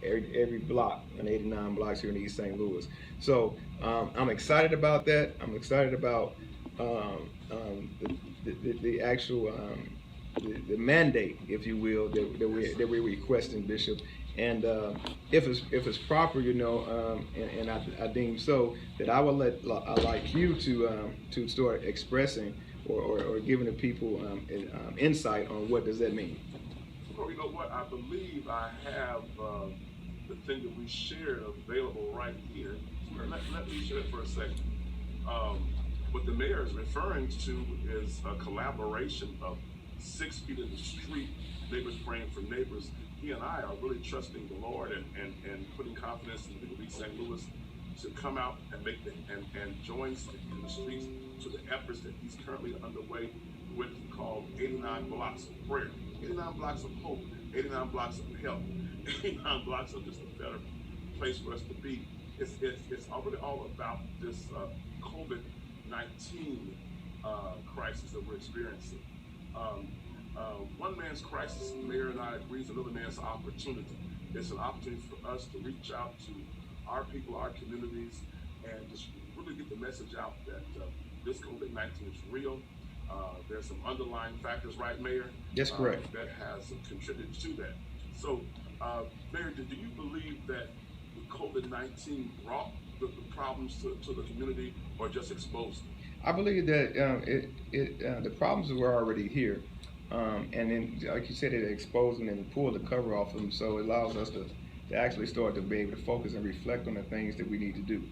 every block, and 89 blocks here in East St. Louis. So I'm excited about that. I'm excited about the actual the mandate, if you will, that we're requesting, Bishop. And if it's proper, and I deem so, that I would I like you to start expressing or giving the people insight on what does that mean. Well, you know what? I believe I have the thing that we shared available right here. Let me share it for a second. What the mayor is referring to is a collaboration of 6 feet in the street, neighbors praying for neighbors. He and I are really trusting the Lord and putting confidence in the people of East St. Louis to come out and and join in the streets to the efforts that he's currently underway with, called 89 blocks of prayer, 89 blocks of hope, 89 blocks of help, 89 blocks of just a better place for us to be. It's already all about this COVID-19 crisis that we're experiencing. One man's crisis, the mayor and I agree, is another man's opportunity. It's an opportunity for us to reach out to our people, our communities, and just really get the message out that this COVID-19 is real. There's some underlying factors, right, Mayor? That's correct. That has contributed to that. So, Mayor, do you believe that COVID-19 brought the problems to the community or just exposed them? I believe that the problems were already here, and then, like you said, it exposed them and pulled the cover off of them, so it allows us to actually start to be able to focus and reflect on the things that we need to do.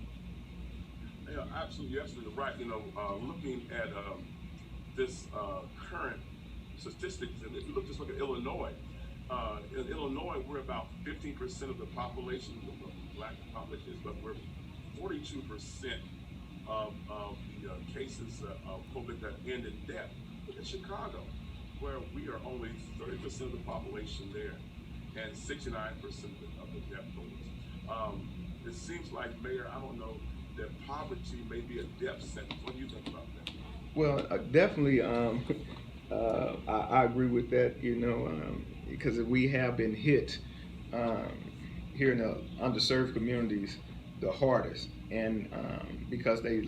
Yeah, absolutely right. Looking at this current statistics, and if you look at Illinois. In Illinois, we're about 15% of the population, the black population, but we're 42% of the cases of COVID that end in death. Look at Chicago, where we are only 30% of the population there, and 69% of the death totals. It seems like, Mayor, I don't know, that poverty may be a death sentence. What do you think about that? Well, definitely, I agree with that. Because we have been hit here in the underserved communities the hardest, and because they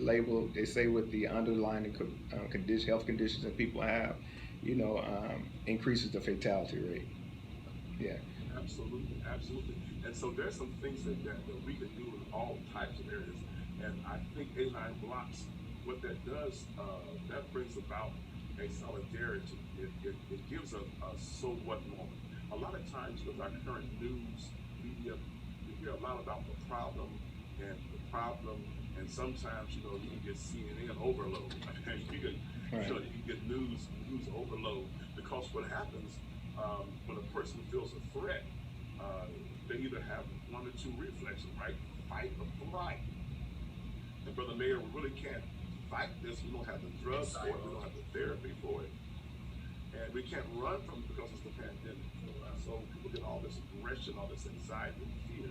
say what the underlying health conditions that people have, increases the fatality rate. Yeah. Absolutely. And so there's some things that we can do in all types of areas. And I think 89 blocks, what that does, that brings about a solidarity. It gives a so what moment. A lot of times with our current news media, we hear a lot about the problem, and sometimes you can get CNN overload. you can Right. you can get news overload, because what happens when a person feels a threat, they either have one or two reflexes, right? Fight or flight. And Brother Mayor, we really can't fight this. We don't have the drugs for it. We don't have the therapy for it. And we can't run from it because it's the pandemic. So people get all this aggression, all this anxiety and fear,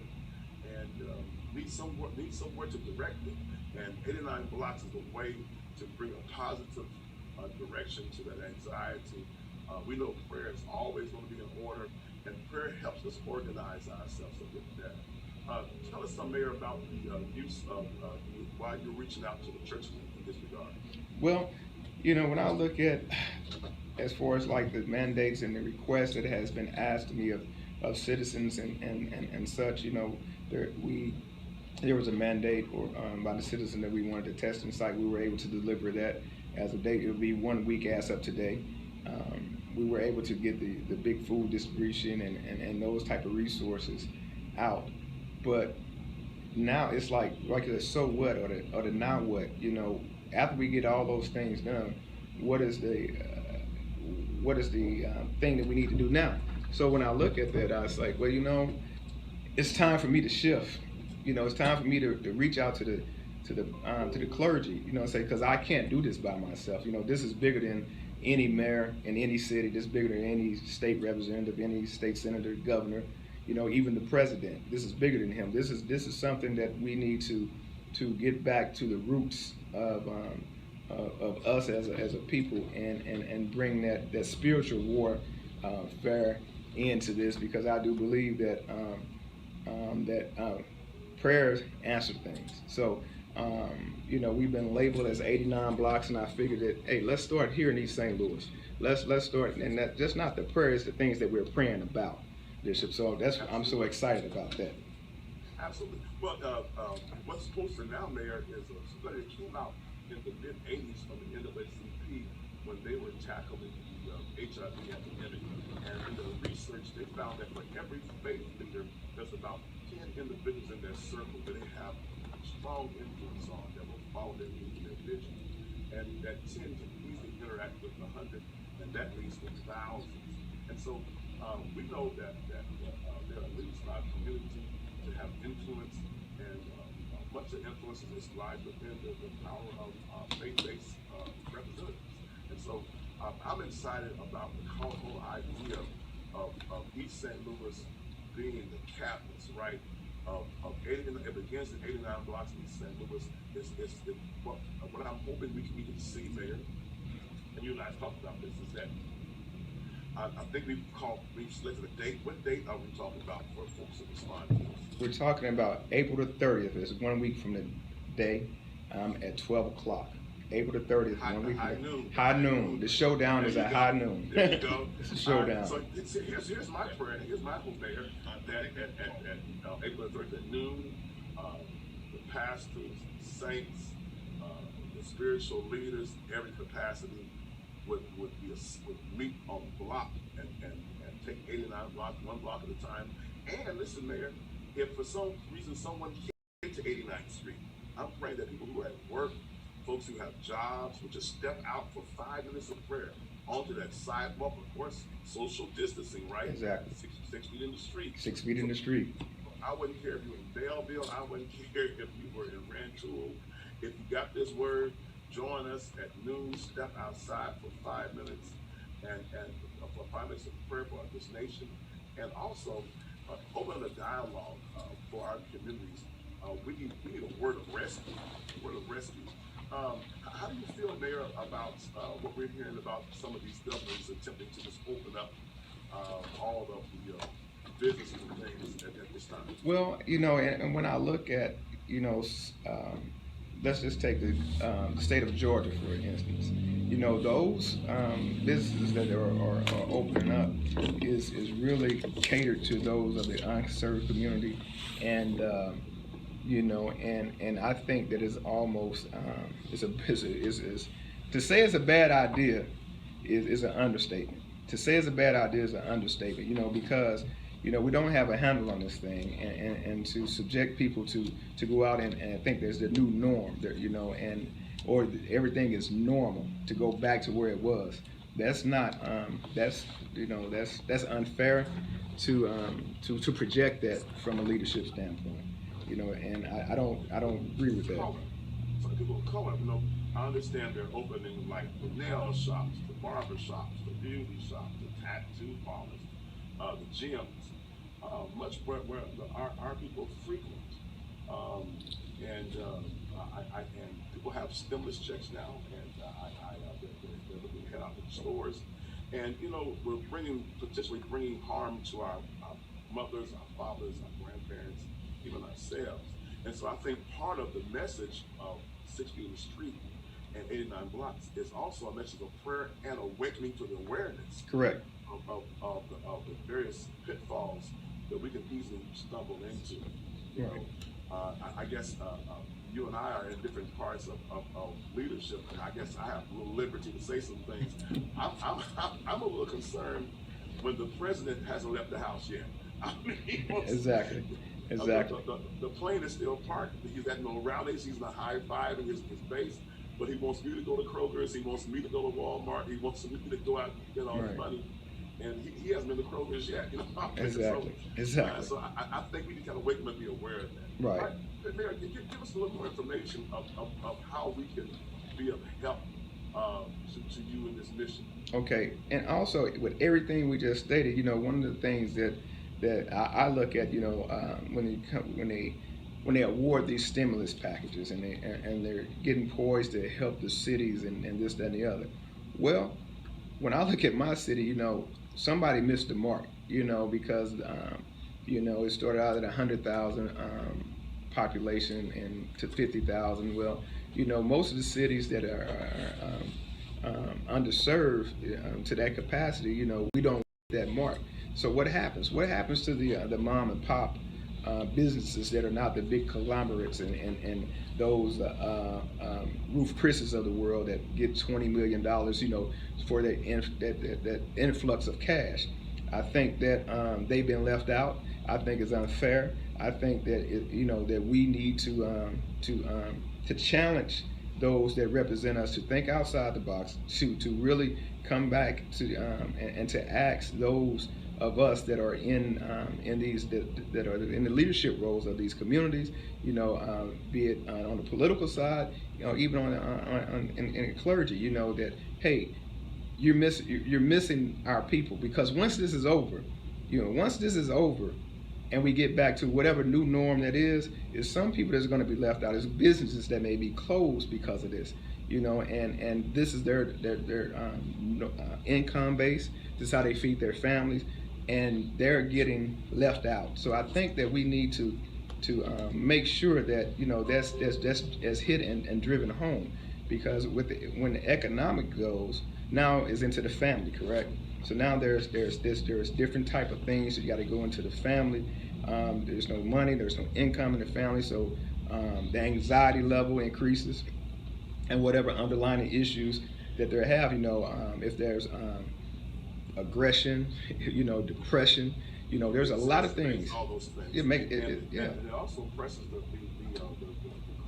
and need somewhere to direct it. And 89 blocks is a way to bring a positive direction to that anxiety. We know prayer is always going to be in order, and prayer helps us organize ourselves a bit better. Tell us some, Mayor, about the use of why you're reaching out to the churches in this regard. Well, when I look at as far as like the mandates and the requests that has been asked of me of citizens and such, there was a mandate by the citizen that we wanted to test and site. We were able to deliver that as of date. It'll be 1 week as of today. We were able to get the big food distribution and those type of resources out. But now it's like the so what or the now what, after we get all those things done, what is the thing that we need to do now? So when I look at that, I was like, well, it's time for me to shift. It's time for me to reach out to the clergy. Say, because I can't do this by myself. This is bigger than any mayor in any city. This is bigger than any state representative, any state senator, governor. Even the president. This is bigger than him. This is something that we need to get back to the roots of us as a people and bring that spiritual war fair into this, because I do believe that that prayers answer things. So, we've been labeled as 89 blocks, and I figured that, hey, let's start here in East St. Louis. Let's start, and that just not the prayers, the things that we're praying about, Bishop. So I'm so excited about that. Absolutely. Well, what's posted now, Mayor, is a study that came out in the mid '80s from the NAACP when they were tackling the HIV epidemic. And in the research, they found that for every faith leader, there's about 10 individuals in their circle that they have strong influence on that will follow their lead and their vision. And that 10 can easily interact with 100, and that leads to thousands. And so we know that there are leaders in our community to have influence, and much of influence is lies within the power of faith-based representatives. And so I'm excited about the whole idea of East St. Louis being the captains, right? It begins at 89 blocks in East St. Louis. What I'm hoping we can see, Mayor, and you and I talked about this, is that I think we've selected a date. What date are we talking about for folks to respond to this? We're talking about April the 30th. It's 1 week from the day at 12 o'clock. April the 30th, 1 week from high noon. The showdown is at high noon. There you go. It's a showdown. So here's my prayer. Here's my hope, Mayor, that at April the 30th at noon, the pastors, saints, the spiritual leaders, every capacity would meet on the block and take 89 blocks, 1 block at a time. And listen, Mayor, if for some reason someone can't get to 89th Street, I'm praying that people who are at work, folks who have jobs, will just step out for 5 minutes of prayer onto that sidewalk. Of course, social distancing, right? Exactly. 6 feet in the street. 6 feet in the street. I wouldn't care if you were in Belleville. I wouldn't care if you were in Rantoul. If you got this word, join us at noon. Step outside for 5 minutes and for 5 minutes of prayer for this nation, and also open a dialogue for our communities. We need a word of rescue. How do you feel, Mayor, about what we're hearing about some of these governors attempting to just open up all of the businesses and things at this time? Well, and when I look at, let's just take the state of Georgia, for instance. Those businesses that are opening up is really catered to those of the unserved community, and and I think that it's almost to say it's a bad idea is an understatement. To say it's a bad idea is an understatement. Because we don't have a handle on this thing, and to subject people to go out and think there's the new norm, or everything is normal, to go back to where it was. That's not that's unfair to project that from a leadership standpoint. And I don't agree with that. So people of color, I understand they're opening like the nail shops, the barber shops, the beauty shops, the tattoo parlors, the gyms, much where our people frequent. And people have stimulus checks now, and they're looking to head out to the stores. And we're potentially bringing harm to our mothers, our fathers, our grandparents, even ourselves. And so I think part of the message of 6 feet in the street and 89 blocks is also a message of prayer and awakening to the awareness. Correct. Of the various pitfalls that we can easily stumble into. I guess you and I are in different parts of leadership, and I guess I have a little liberty to say some things. I'm a little concerned when the president hasn't left the house yet. Exactly. The plane is still parked. He's at no rallies. He's not high-fiving his base, but he wants me to go to Kroger's. He wants me to go to Walmart. He wants me to go out and get all his money. And he hasn't been to Kroger's yet. Exactly. So I think we need to kind of wake him and be aware of that. Right. Mayor, give us a little more information of how we can be of help to you in this mission. Okay, and also with everything we just stated, one of the things that I look at, when they award these stimulus packages and they're getting poised to help the cities and this, that, and the other. Well, when I look at my city, somebody missed the mark, because You know, it started out at 100,000 population and to 50,000. Well, you know, most of the cities that are underserved to that capacity, you know, we don't hit that mark. So what happens? What happens to the mom and pop businesses that are not the big conglomerates and those Ruth Chris's of the world that get $20 million, you know, for that influx of cash? I think that they've been left out. I think it's unfair. I think that you know that we need to challenge those that represent us to think outside the box, to really come back to and to ask those of us that are in these that are in the leadership roles of these communities, you know, be it on the political side, you know, even in clergy, you know, that hey, you're missing our people, because once this is over, you know, once this is over and we get back to whatever new norm that is some people that's going to be left out. There's businesses that may be closed because of this, you know, and this is their income base. This is how they feed their families, and they're getting left out. So I think that we need to make sure that, you know, that's hit and driven home, because when the economic goes now is into the family, correct? So now there's different type of things that you got to go into the family. There's no money, there's no income in the family, so the anxiety level increases, and whatever underlying issues that they have, you know, if there's aggression, you know, depression, you know, there's a lot of things. All those things. Yeah. And it also presses the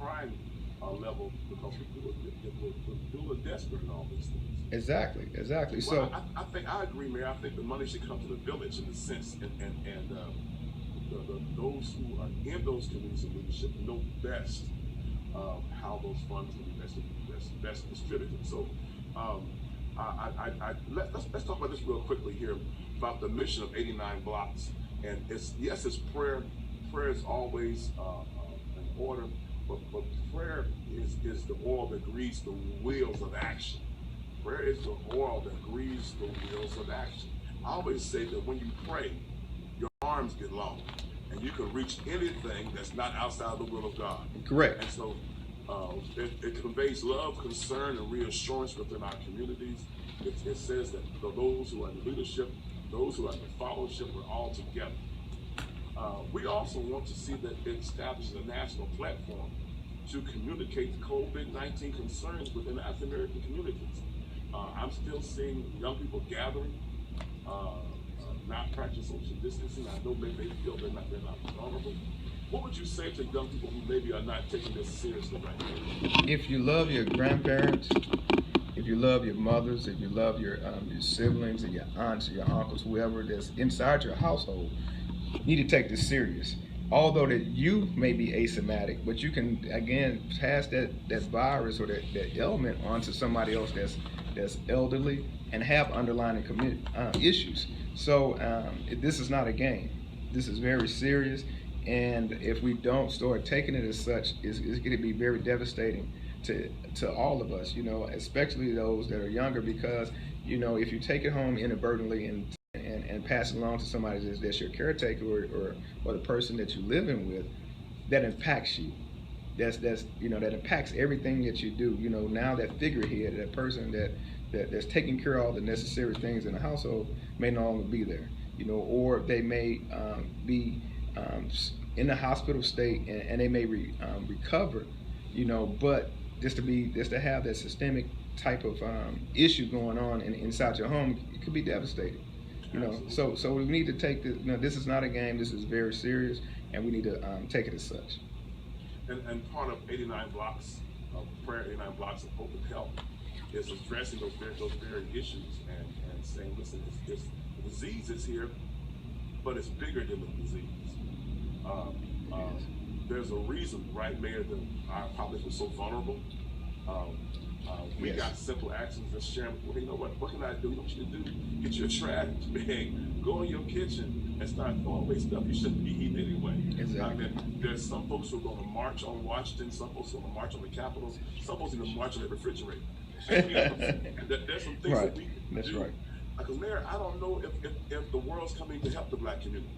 crime level, because people are a little desperate in all these things. Exactly. Well, So I think I agree, Mayor. I think the money should come to the village in a sense, and those who are in those communities of leadership know best how those funds will be best distributed. So let's talk about this real quickly here about the mission of 89 blocks. And it's prayer. Prayer is always in order, but prayer is the oil that greases the wheels of action. Prayer is the oil that greases the wheels of action. I always say that when you pray, your arms get long, and you can reach anything that's not outside the will of God. correct. And so it conveys love, concern, and reassurance within our communities. It says that those who are in leadership, those who are in fellowship, we're all together. We also want to see that it establishes a national platform to communicate COVID-19 concerns within African American communities. I'm still seeing young people gathering, not practice social distancing. I know maybe they feel they're not vulnerable. What would you say to young people who maybe are not taking this seriously right now? If you love your grandparents, if you love your mothers, if you love your siblings and your aunts, your uncles, whoever that's inside your household, you need to take this serious. Although that you may be asymptomatic, but you can again pass that virus or that element onto somebody else that's elderly and have underlying issues. So this is not a game. This is very serious, and if we don't start taking it as such, it's going to be very devastating to all of us. You know, especially those that are younger, because you know if you take it home inadvertently and pass it along to somebody that's your caretaker or the person that you're living with, that impacts you. That's you know, that impacts everything that you do. You know, now that figurehead, that person that's taking care of all the necessary things in the household may no longer be there. You know, or they may be in the hospital state and they may recover. You know, but just to have that systemic type of issue going on inside your home, it could be devastating. You know, so we need to take this. You know, this is not a game. This is very serious, and we need to take it as such. And part of 89 blocks of prayer, 89 blocks of hope and help, is addressing those very issues and saying, listen, the disease is here, but it's bigger than the disease. There's a reason, right, Mayor, that our population is so vulnerable. We got simple actions that share. Well, you know what can I do? You know what you can do? Get your trash bag, go in your kitchen, and start throwing away stuff you shouldn't be eating anyway. Exactly. There's some folks who are going to march on Washington, some folks who are going to march on the Capitol, some folks are going to march on the refrigerator. There's some things Right. that we can That's do. right. Because, Mayor, I don't know if the world's coming to help the Black community.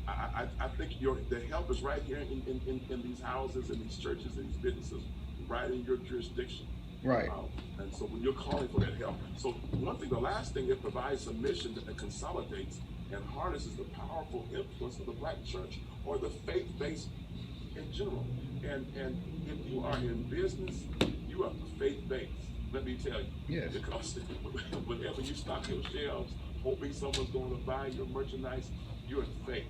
I think the help is right here in these houses and these churches and these businesses, right in your jurisdiction. Right. And so when you're calling for that help, so one thing, the last thing, it provides a mission that consolidates and harnesses the powerful influence of the black church or the faith-based in general. And if you are in business, you are faith-based. Let me tell you. Yes. Because whenever you stock your shelves, hoping someone's going to buy your merchandise, you're in faith.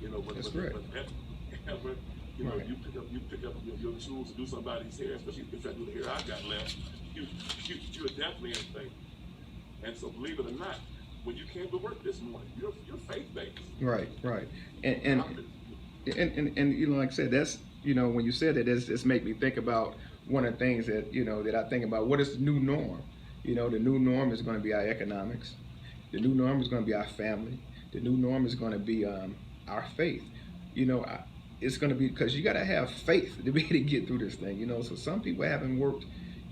You know, That's correct. whenever you know, Right. you pick up your tools to do somebody's hair, especially if I do the hair I got left, you're definitely in faith. And so, believe it or not, when you came to work this morning, you're faith based. Right. Right. And you know, like I said, that's, you know, when you said that, it's make me think about one of the things that, you know, that I think about. What is the new norm? You know, the new norm is going to be our economics. The new norm is going to be our family. The new norm is going to be our faith. You know, it's going to be, because you got to have faith to be able to get through this thing. You know, so some people haven't worked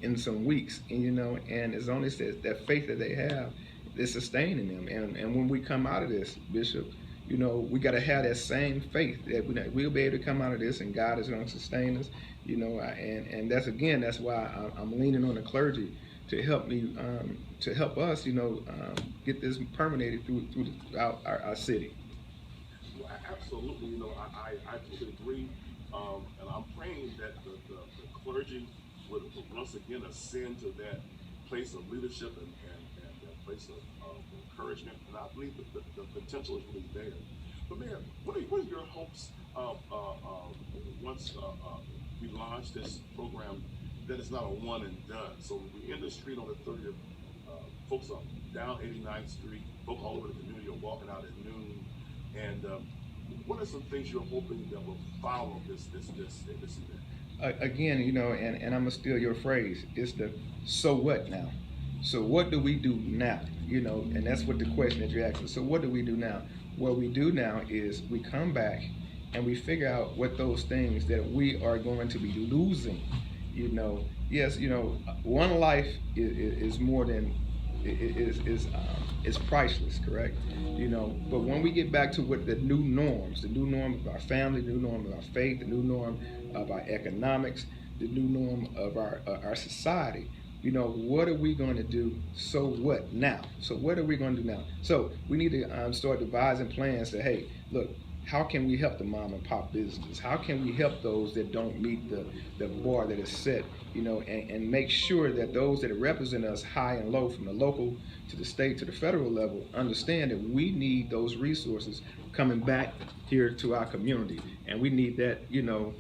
in some weeks, and you know, and it's only that faith that they have is sustaining them. And when we come out of this, Bishop, you know, we got to have that same faith that we'll be able to come out of this, and God is going to sustain us. You know, and that's why I'm leaning on the clergy to help me, to help us, you know, get this permeated throughout our city. Well, absolutely. You know, I totally agree. And I'm praying that the clergy would once again ascend to that place of leadership and that place of encouragement. And I believe that the potential is really there. But man, what are your hopes once we launch this program, that it's not a one and done? So we end the street on the 30th, folks are down 89th Street, folks all over the community are walking out at noon. And what are some things you're hoping that will follow this event? Again, you know, and I'm gonna steal your phrase. It's the so what now? So what do we do now? You know, and that's what the question that you're asking. So what do we do now? What we do now is we come back and we figure out what those things that we are going to be losing. You know, yes, you know, one life is more than is priceless, correct? You know, but when we get back to what the new norms, the new norm of our family, the new norm of our faith, the new norm of our economics, the new norm of our society, you know, what are we going to do? So what now? So what are we going to do now? So we need to start devising plans that, hey, look, how can we help the mom and pop businesses? How can we help those that don't meet the bar that is set, you know, and make sure that those that represent us high and low, from the local to the state to the federal level, understand that we need those resources coming back here to our community, and we need that, you know,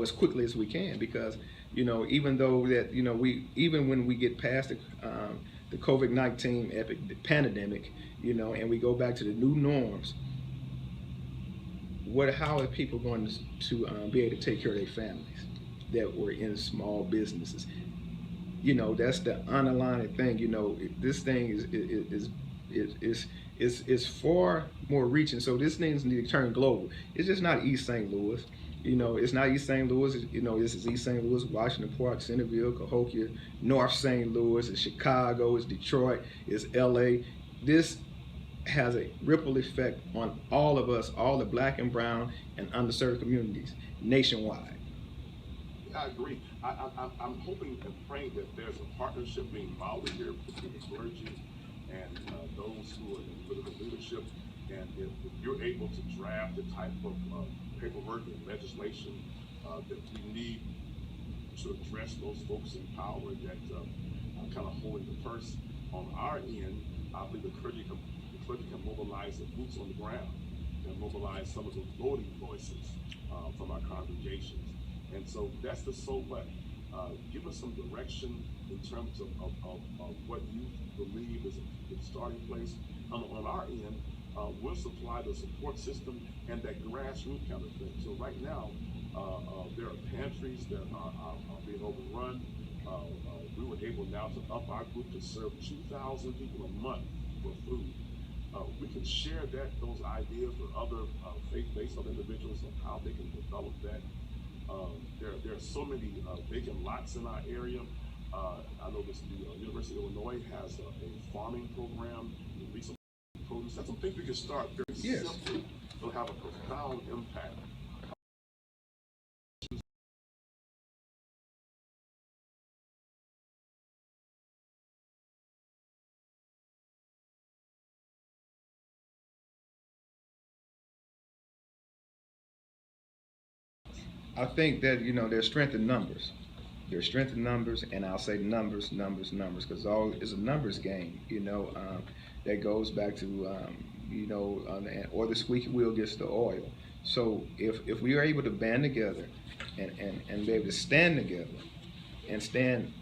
as quickly as we can, because, you know, even though that, you know, even when we get past the COVID-19 pandemic, you know, and we go back to the new norms, how are people going to be able to take care of their families that were in small businesses? You know, that's the underlying thing. You know, this thing is far more reaching. So this thing's need to turn global. It's just not East St. Louis. You know, it's not East St. Louis. You know, this is East St. Louis, Washington Park, Centerville, Cahokia, North St. Louis, it's Chicago, it's Detroit, it's LA. This has a ripple effect on all of us, all the black and brown and underserved communities nationwide. I agree. I'm hoping and praying that there's a partnership being modeled here between the clergy and those who are in political leadership. And if you're able to draft the type of paperwork and legislation that we need to address those folks in power that are kind of holding the purse on our end, I believe the clergy can mobilize the boots on the ground and mobilize some of those voting voices from our congregations. And so that's the so what. Give us some direction in terms of what you believe is a starting place. On our end, we'll supply the support system and that grassroots kind of thing. So right now, there are pantries that are being overrun. We were able now to up our group to serve 2,000 people a month for food. We can share those ideas with other faith-based individuals on how they can develop that. There are so many vacant lots in our area. I know the University of Illinois has a farming program. Produce. That's some things we can start very simply it'll have a profound impact. I think that there's strength in numbers. There's strength in numbers, and I'll say numbers, numbers, numbers, because all is a numbers game. That goes back to or the squeaky wheel gets the oil. So if we are able to band together and be able to stand together and stand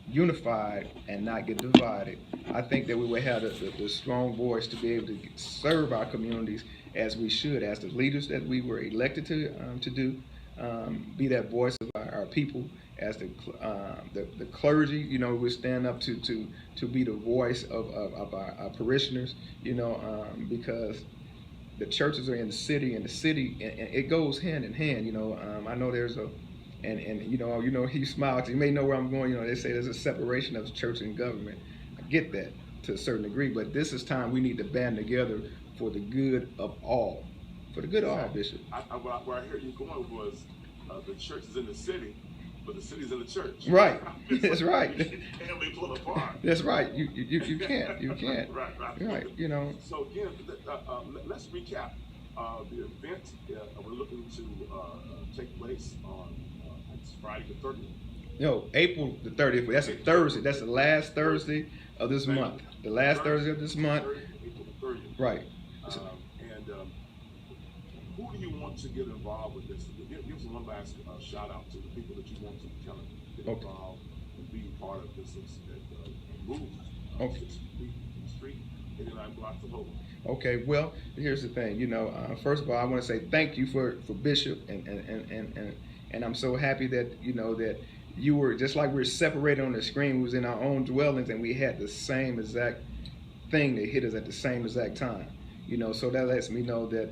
unified and not get divided, I think that we will have the strong voice to be able to serve our communities as we should, as the leaders that we were elected to do, be that voice of our people, as the clergy, we stand up to be the voice of our parishioners, because the churches are in the city, and and it goes hand in hand. I know there's a and he smiles. You may know where I'm going. They say there's a separation of church and government. I get that to a certain degree, but this is time we need to band together for the good of all, for the good of all, Bishop. Where I heard you going was the church is in the city, but the city's in the church. Right. That's right. And they pull apart. That's right. You can't. You can't. Right. So again, let's recap. The event we're looking to take place on it's Friday the 30th. April the 30th. That's a Thursday. That's the last Thursday of this month. The last Thursday of this month. April the 30th. Right. Who do you want to get involved with this? Give us one last shout out to the people that you want to kind of get involved and be part of this move. Okay. 6 feet in the street, 89 blocks of hope. Okay, well, here's the thing. First of all, I want to say thank you for Bishop, and I'm so happy that that you were just like we're separated on the screen. We was in our own dwellings, and we had the same exact thing that hit us at the same exact time. So that lets me know that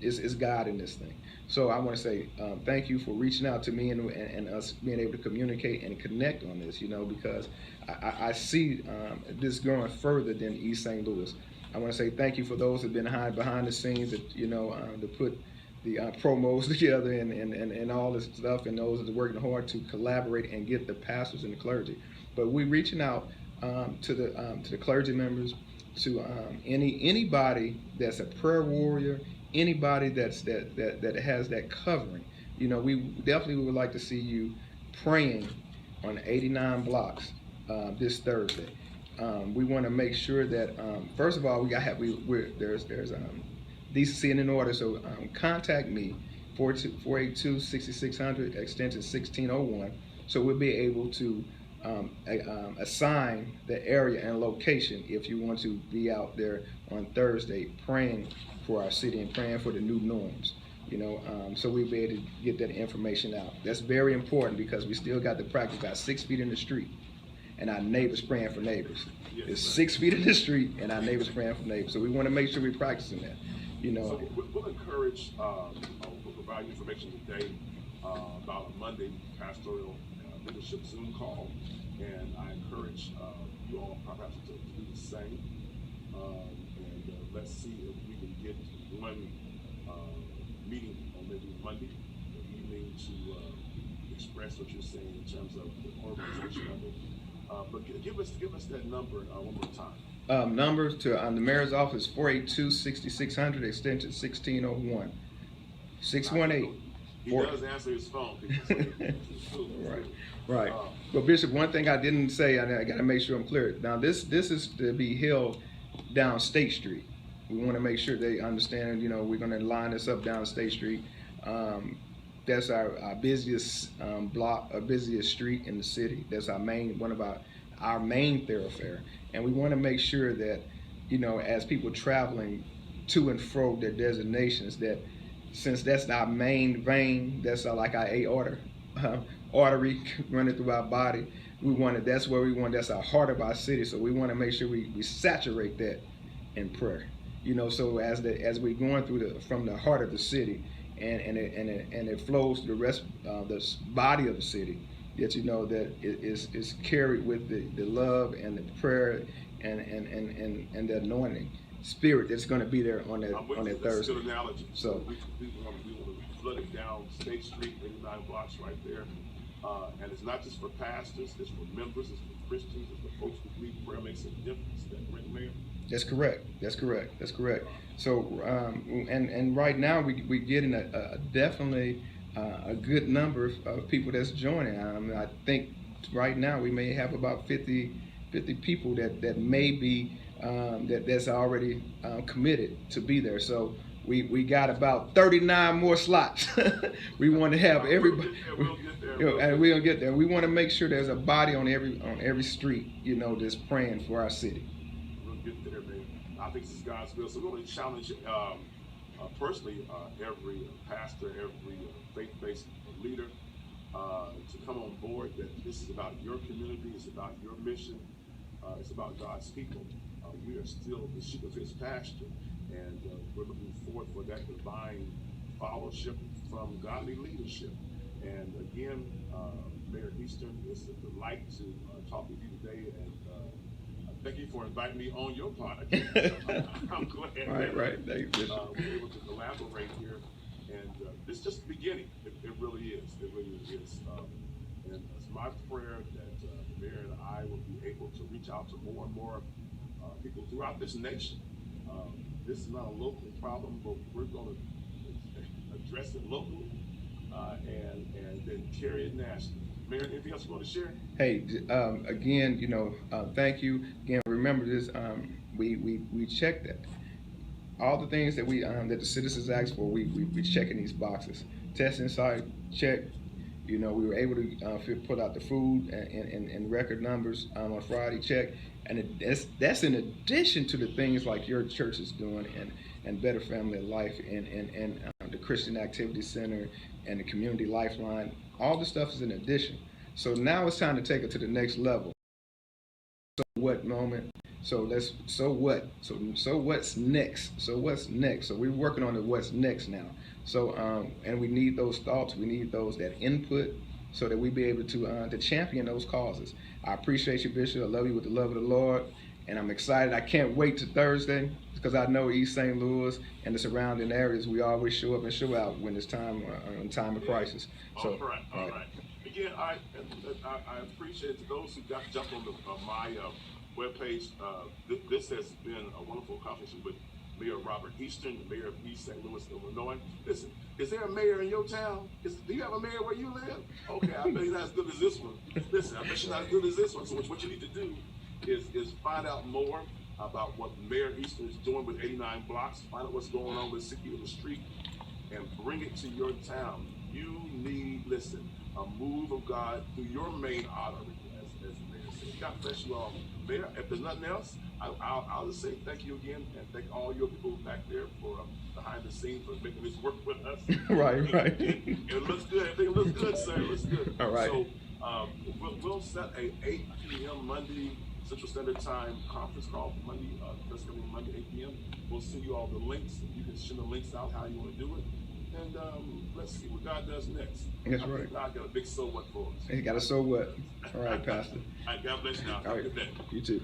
it's God in this thing. So I want to say thank you for reaching out to me and us being able to communicate and connect on this. Because I see this going further than East St. Louis. I want to say thank you for those who've been behind the scenes that to put the promos together and all this stuff, and those that are working hard to collaborate and get the pastors and the clergy. But we're reaching out to the clergy members, to anybody that's a prayer warrior, anybody that has that covering. We definitely would like to see you praying on 89 blocks this Thursday. We want to make sure that first of all there's decency and in order. So contact me 482-6600 extension 1601. So we'll be able to assign the area and location if you want to be out there on Thursday praying for our city and praying for the new norms. So we'll be able to get that information out. That's very important because we still got to practice about 6 feet in the street and our neighbors praying for neighbors. It's 6 feet in the street and our neighbors praying for neighbors. So we want to make sure we're practicing that. So we'll encourage, we'll provide information today about a Monday pastoral leadership Zoom call, and I encourage you all perhaps to do the same. And let's see if we can get one meeting on maybe Monday evening to express what you're saying in terms of the organization of it. But give us that number one more time. Number to the mayor's office 482-6600 extension 1601. 618. He does answer his phone. Right. But Bishop, one thing I didn't say, I got to make sure I'm clear. Now this is to be held down State Street. We want to make sure they understand. We're going to line this up down State Street. That's our busiest block, our busiest street in the city. That's our one of our main thoroughfare, and we want to make sure that as people traveling to and fro their designations, that since that's our main vein, that's like our artery running through our body. That's where we want. That's our heart of our city. So we want to make sure we saturate that in prayer. So as we're going through from the heart of the city, and it flows to the rest of the body of the city, that that it is carried with the love and the prayer and the anointing spirit that's going to be there on I'm with that you. That's a Thursday. good analogy. So We want to flood it down State Street, 89 blocks right there. And it's not just for pastors, it's for members, it's for Christians, it's for folks who believe prayer makes a difference. That right, Mayor? that's correct. That's correct. That's correct. So and right now we getting a definitely a good number of people that's joining. I think right now we may have about 50 people that may be that's already committed to be there. So we got about 39 more slots. We want to have everybody. We'll get there. And we'll get there. We want to make sure there's a body on every street, that's praying for our city. We'll get there, man. I think this is God's will. So we're going to challenge personally every pastor, every faith-based leader to come on board that this is about your community, it's about your mission, it's about God's people. We are still the sheep of his pasture, and we're looking forward for that divine fellowship from godly leadership. And again, Mayor Eastern, it's a delight to talk with you today, and thank you for inviting me on your podcast. I'm glad Right. Thank you. we're able to collaborate here, and it's just the beginning. It really is. It really is. And it's my prayer that the mayor and I will be able to reach out to more and more people throughout this nation. This is not a local problem, but we're going to address it locally and then carry it nationally. Mayor, anything else you want to share? Hey, again, thank you. Again, remember this. We checked that. All the things that that the citizens asked for, we checking these boxes. Testing site, check. We were able to put out the food in record numbers on Friday, check. And that's in addition to the things like your church is doing and Better Family Life and the Christian Activity Center and the Community Lifeline. All the stuff is in addition. So now it's time to take it to the next level. So what moment? So what? So what's next? So what's next? So we're working on the what's next now. So and we need those thoughts. We need that input so that we be able to champion those causes. I appreciate you, Bishop. I love you with the love of the Lord, and I'm excited. I can't wait to Thursday because I know East St. Louis and the surrounding areas, we always show up and show out when it's time of crisis. So, all right. Again, I appreciate it. To those who got jumped on my webpage, this has been a wonderful conversation with Mayor Robert Eastern, the mayor of East St. Louis, Illinois. Listen, is there a mayor in your town? Do you have a mayor where you live? Okay, I bet you're not as good as this one. Listen, I bet you're not as good as this one. So what you need to do is find out more about what Mayor Eastern is doing with 89 blocks, find out what's going on with City of the Street, and bring it to your town. You need, a move of God through your main artery, as the mayor said. God bless you all. Mayor, if there's nothing else, I'll just say thank you again, and thank all your people back there for behind the scenes for making this work with us. Right. It looks good. Everything looks good, sir. It looks good. All right. So we'll set a 8 p.m. Monday Central Standard Time conference call for Monday, this coming Monday, 8 p.m. We'll send you all the links. You can send the links out how you want to do it. And let's see what God does next. That's I right. think God got a big so what for us. He got a so what. All right, Pastor. All right, God bless you now. All right. Have a good day. You too.